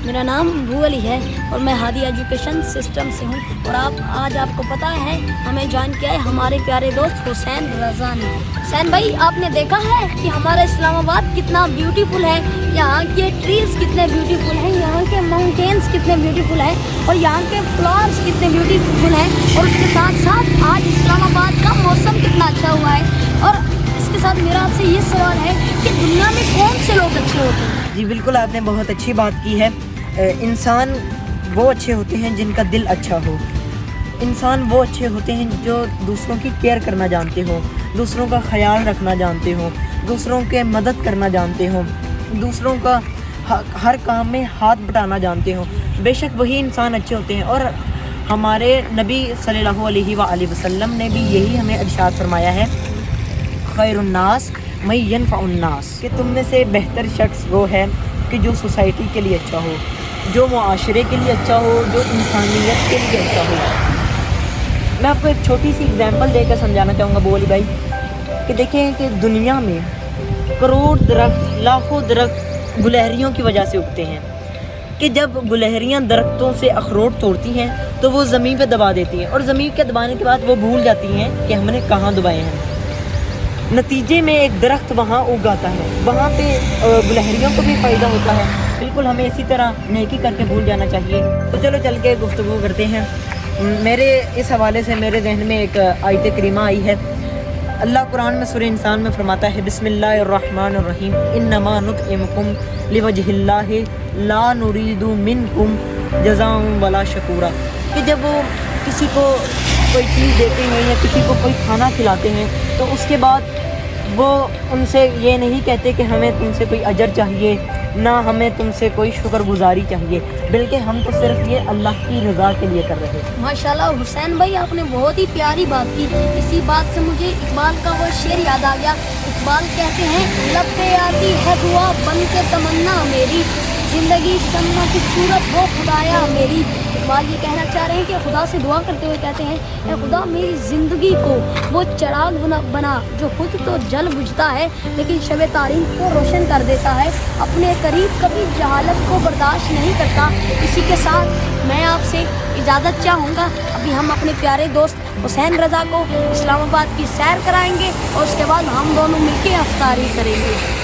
मेरा नाम भू अली है और मैं हादी एजुकेशन सिस्टम से हूँ। और आज आपको पता है हमें जान के आए हमारे प्यारे दोस्त हुसैन रज़ा ने। हुसैन भाई, आपने देखा है कि हमारा इस्लामाबाद कितना ब्यूटीफुल है, यहाँ के ट्रीज कितने ब्यूटीफुल हैं, यहाँ के माउंटेन्स कितने ब्यूटीफुल हैं और यहाँ के फ्लावर्स कितने ब्यूटीफुल हैं। और उसके साथ साथ आज इस्लामाबाद का मौसम कितना अच्छा हुआ है। और इसके साथ मेरा आपसे ये सवाल है कि दुनिया में कौन से लोग अच्छे होते हैं? जी बिल्कुल, आपने बहुत अच्छी बात की है। इंसान वो अच्छे होते हैं जिनका दिल अच्छा हो। इंसान वो अच्छे होते हैं जो दूसरों की केयर करना जानते हो, दूसरों का ख्याल रखना जानते हो, दूसरों के मदद करना जानते हो, दूसरों का हर काम में हाथ बटाना जानते हो। बेशक वही इंसान अच्छे होते हैं। और हमारे नबी सल्लल्लाहु अलैहि वसल्लम ने भी यही हमें इरशाद फरमाया है, खैरुन्नास मैं यनफ़उन्नास, कि तुम में से बेहतर शख्स वो है कि जो सोसाइटी के लिए अच्छा हो, जो मुआशरे के लिए अच्छा हो, जो इंसानियत के लिए अच्छा हो। मैं आपको एक छोटी सी एग्जांपल देकर समझाना चाहूँगा बोली भाई, कि देखें कि दुनिया में करोड़ दरख्त, लाखों दरख्त गुलहरियों की वजह से उगते हैं। कि जब गुलहरियाँ दरख्तों से अखरोट तोड़ती हैं तो वो ज़मीन पे दबा देती हैं, और ज़मीन के दबाने के बाद वो भूल जाती हैं कि हमने कहाँ दबाए हैं। नतीजे में एक दरख्त वहाँ उगाता है, वहाँ पे गुलहरियों को भी फ़ायदा होता है। बिल्कुल हमें इसी तरह नेकी करके भूल जाना चाहिए। तो चलो चल के गुफ्तगू करते हैं। मेरे इस हवाले से मेरे जहन में एक आयत करीमा आई है। अल्लाह कुरान में सूरह इंसान में फरमाता है, बिस्मिल्लाहिर्रहमानिर्रहीम, इन्नमा नुतइमुकुम लिवजहिल्लाहि ला नुरीदु मिनकुम जज़ाअन वला शकूरा। कि जब वो किसी को कोई चीज़ देते हैं या किसी को कोई खाना खिलाते हैं तो उसके बाद वो उनसे ये नहीं कहते कि हमें तुमसे कोई अजर चाहिए, ना हमें तुमसे कोई शुक्रगुजारी चाहिए, बल्कि हम तो सिर्फ ये अल्लाह की रज़ा के लिए कर रहे हैं। माशाल्लाह हुसैन भाई, आपने बहुत ही प्यारी बात की। इसी बात से मुझे इकबाल का वो शेर याद आ गया। इकबाल कहते हैं, लब पे आती है दुआ बन के तमन्ना मेरी, ज़िंदगी शम्मा की सूरत हो खुदाया मेरी। इकबाल ये कहना चाह रहे हैं कि खुदा से दुआ करते हुए कहते हैं, ऐ खुदा मेरी ज़िंदगी को वो चिराग बना जो खुद तो जल बुझता है लेकिन शब तारीख को रोशन कर देता है, अपने करीब कभी जहालत को बर्दाश्त नहीं करता। इसी के साथ मैं आपसे इजाज़त चाहूँगा। अभी हम अपने प्यारे दोस्त हुसैन रज़ा को इस्लामाबाद की सैर कराएंगे और उसके बाद हम दोनों मिलकर अफ्तारी करेंगे।